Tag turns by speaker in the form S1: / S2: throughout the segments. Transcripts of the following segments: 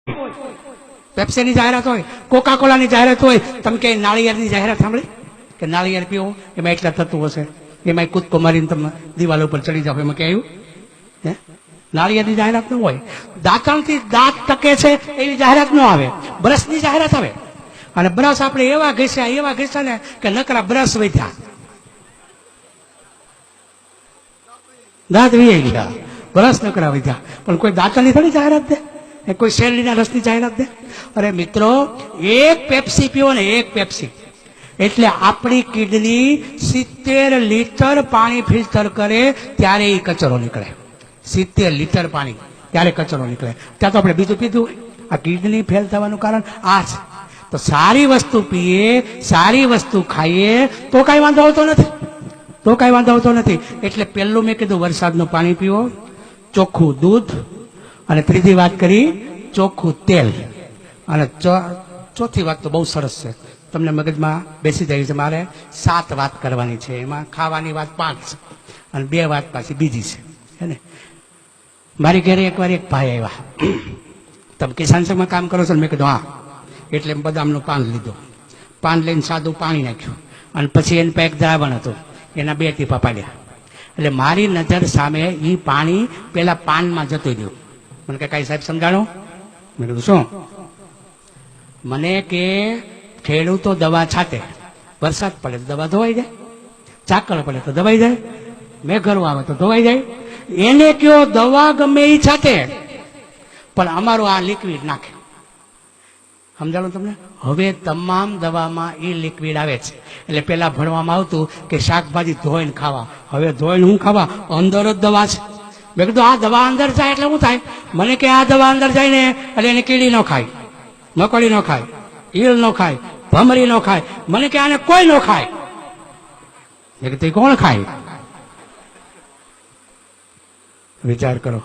S1: પેપ્સીની જાહેરાત હોય, કોકા કોલાની જાહેરાત હોય, તમે કે નાળિયેરની જાહેરાત સાંભળી કે નાળિયેર પીવો એમાં એટલા તત્વો છે, એમાં કૂદકો મારીને તમે દિવાલ ઉપર ચડી જાવ, એમાં કે આવ્યું હે? નાળિયેરની જાહેરાત ન હોય. દાંતણથી દાંત ટકે છે એવી જાહેરાત ન આવે, બ્રશની જાહેરાત આવે. અને બ્રશ આપણે એવા ઘસ્યા ને કે નકરા બ્રશ વધ્યા, દાંત વી ગયા, બ્રશ નકરા વધ્યા. પણ કોઈ દાંતણની થોડી જાહેરાત દે, કોઈ શેરડીના રસની જાહેરાત દે? અરે મિત્રો, એક પેપ્સી પીવો ને, એક પેપ્સી એટલે આપણી કિડની 70 લીટર પાણી ફિલ્ટર કરે ત્યારે એ કચરો નીકળે. 70 લીટર પાણી ત્યારે કચરો નીકળે. ત્યાં તો આપણે બીજું પીધું હોય. આ કિડની ફેલ થવાનું કારણ આ છે. તો સારી વસ્તુ પીએ, સારી વસ્તુ ખાઈએ તો કાંઈ વાંધો આવતો નથી. એટલે પહેલું મેં કીધું વરસાદનું પાણી પીવો, ચોખ્ખું દૂધ, અને ત્રીજી વાત કરી ચોખ્ખું તેલ. અને ચોથી વાત તો બહુ સરસ છે, તમને મગજમાં બેસી જાય છે. મારે 7 વાત કરવાની છે, એમાં ખાવાની વાત 5 અને 2 વાત પાછી બીજી છે, હે ને? મારી ઘરે એકવાર એક ભાઈ આવ્યા, તમે કિસાન સંઘમાં કામ કરો છો ને? મેં કીધું હા. એટલે બદામનું પાન લીધું, પાન લઈને સાદું પાણી નાખ્યું, અને પછી એની પાસે એક દ્રાવણ હતું, એના 2 ટીપા પાડ્યા. એટલે મારી નજર સામે એ પાણી પેલા પાનમાં જતું રહ્યું. મને કે કાંઈ સાહેબ સમજાણો? મેં કીધું શું? મને કે ખેડૂતો દવા છાંટે, વરસાદ પડે તો દવા ધોવાઈ જાય, ઝાકળ પડે તો દવાઈ જાય, મેઘરો આવે તો ધોવાઈ જાય. એને કયો દવા ગમે એ છાંટે, પણ અમારું આ લિક્વિડ નાખે. સમજાણો તમને? હવે તમામ દવામાં એ લિક્વિડ આવે છે. એટલે પેલા ભણવામાં આવતું કે શાકભાજી ધોઈને ખાવા, હવે ધોઈને હું ખાવા? અંદર જ દવા છે. મેં કીધું આ દવા અંદર જાય એટલે શું થાય? મને કે આ દવા અંદર જાય ને એટલે એને કીડી ન ખાય, મકોડી ન ખાય, ઈલ ન ખાય, ભમરી ન ખાય. મને કે આને કોઈ ન ખાય. મેં કીધું કોણ ખાય? વિચાર કરો.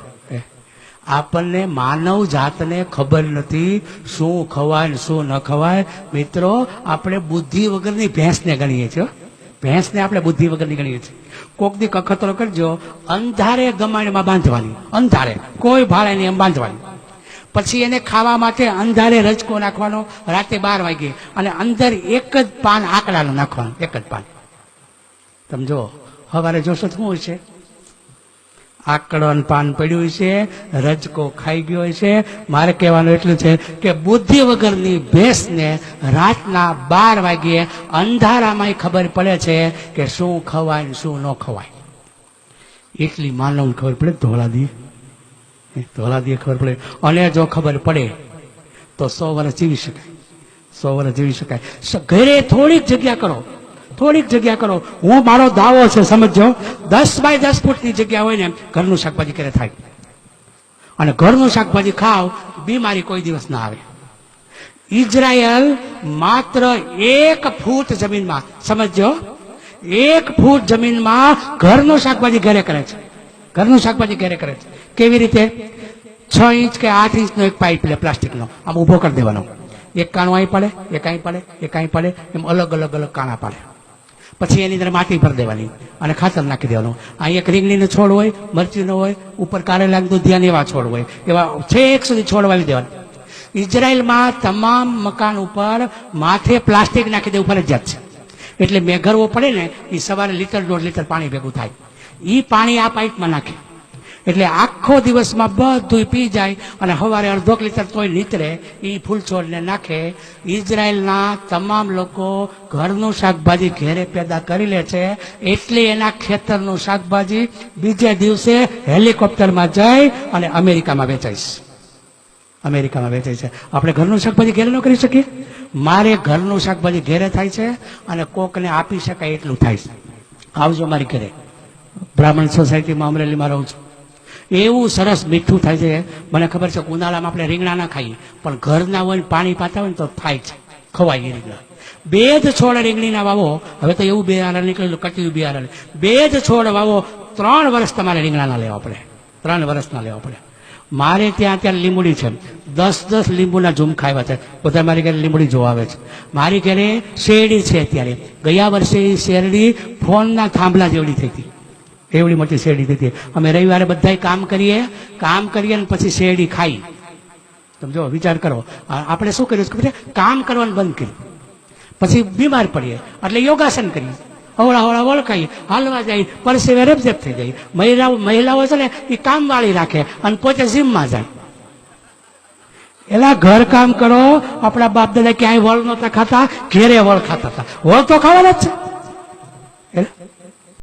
S1: આપણને માનવ જાતને ખબર નથી શું ખવાય ને શું ન ખવાય. મિત્રો, આપણે બુદ્ધિ વગરની ભેંસને ગણીએ છીએ. ભેંસને આપણે બુદ્ધિ વગરની ગણીએ છીએ. કોક દી કખતરો કરજો, અંધારે ગમાણીમાં બાંધવાની, અંધારે કોઈ ભાડે નહીં એમ બાંધવાની. પછી એને ખાવા માટે અંધારે રજકો નાખવાનો રાતે 12 વાગે, અને અંદર એક જ પાન આકડાનું નાખવાનું, એક જ પાન. તમે જો સવારે જોશો શું હોય છે? આકડન પાન પડ્યું છે, રજકો ખાઈ ગયો છે. મારે કહેવાનું એટલું છે કે બુદ્ધિ વગરની ભેંસને રાતના 12 વાગ્યે અંધારામાં ખબર પડે છે કે શું ખવાય શું ન ખવાય. એટલી માનવને ખબર પડે ધોળાદીએ ખબર પડે. અને જો ખબર પડે તો 100 વર્ષ જીવી શકાય, 100 વર્ષ જીવી શકાય. ઘરે થોડીક જગ્યા કરો. હું મારો દાવો છે, સમજો, 10 બાય 10 ફૂટની જગ્યા હોય ને, ઘરનું શાકભાજી ક્યારે થાય. અને ઘરનું શાકભાજી ખાવ, બીમારી કોઈ દિવસ ના આવે. ઇઝરાયલ માત્ર 1 ફૂટ જમીનમાં, સમજો, 1 ફૂટ જમીનમાં ઘરનું શાકભાજી ઘરે કરે છે. ઘરનું શાકભાજી ઘરે કરે છે. કેવી રીતે? 6 ઇંચ કે 8 ઇંચનો એક પાઇપ લે, પ્લાસ્ટિકનો, આમ ઊભો કરી દેવાનો. એક કાણું અહીં પડે, એક અહીં પડે, એક અહીં પડે, એમ અલગ કાણા પાડે. પછી એની અંદર માટી ભરી દેવાની અને ખાતર નાખી દેવાનું. અહીં એક રીંગણીનો છોડ હોય, મરચીનો હોય, ઉપર કારેલાનું દુધિયાન એવા છોડ હોય, એવા છેક સુધી છોડ વાવી દેવાના. ઇઝરાયલમાં તમામ મકાન ઉપર માથે પ્લાસ્ટિક નાખી દેવું ફરજિયાત છે. એટલે મેઘરવો પડે ને, એ સવારે 1-1.5 લીટર પાણી ભેગું થાય. એ પાણી આ પાઇપમાં નાખે, એટલે આખો દિવસમાં બધું પી જાય, અને સવારે 1/2 લીટર તોય નીતરે. એ ફૂલ છોડને નાખે. ઇઝરાયલના તમામ લોકો ઘરનું શાકભાજી ઘેરે પેદા કરી લે છે, એટલે એના ખેતરનું શાકભાજી બીજે દિવસે હેલિકોપ્ટરમાં જઈ અને અમેરિકામાં વેચાય છે. આપણે ઘરનું શાકભાજી ઘેરે ન કરી શકીએ? મારે ઘરનું શાકભાજી ઘેરે થાય છે, અને કોકને આપી શકાય એટલું થાય છે. આવજો મારી ઘરે, બ્રાહ્મણ સોસાયટીમાં અમરેલીમાં રહું છું. એવું સરસ મીઠું થાય છે. મને ખબર છે ઉનાળામાં આપણે રીંગણા ના ખાઈએ, પણ ઘરના હોય પાણી પાતા હોય ને તો થાય છે, ખવાય એ રીંગણા. 2 જ છોડ રીંગણીના વાવો. હવે તો એવું બિયારણ નીકળેલું, કટિયું બિયારણ. 2 જ છોડ વાવો, 3 વર્ષ તમારે રીંગણાના લેવા પડે, 3 વર્ષના લેવા પડે. મારે ત્યાં લીંબુડી છે, 10 લીંબુના ઝુમખા આવ્યા છે. બધા મારી ઘરે લીંબુડી જોવા આવે છે. મારી ઘરે શેરડી છે. અત્યારે ગયા વર્ષે શેરડી ફોનના થાંભલા જેવડી થઈ હતી, એવડી મોટી શેરડી હતી. અમે રવિવારે બધા કામ કરીએ ને પછી શેરડી ખાઈ. તમે જો વિચાર કરો, આપણે શું કર્યું ખબર છે? કામ કરવાનું બંધ કર્યું, પછી બીમાર પડીએ એટલે યોગાસન કરીએ, હવળા હવળા વળખાઈએ, હાલવા જાય, પરસેવે રેપઝેપ થઈ જાય. મહિલાઓ છે ને એ કામ વાળી રાખે અને પોતે જીમમાં જાય. એલા ઘર કામ કરો. આપણા બાપ દાદા ક્યાંય વળ નહોતા ખાતા, ઘેરે વળ ખાતા હતા, વળ તો ખાવાના જ છે.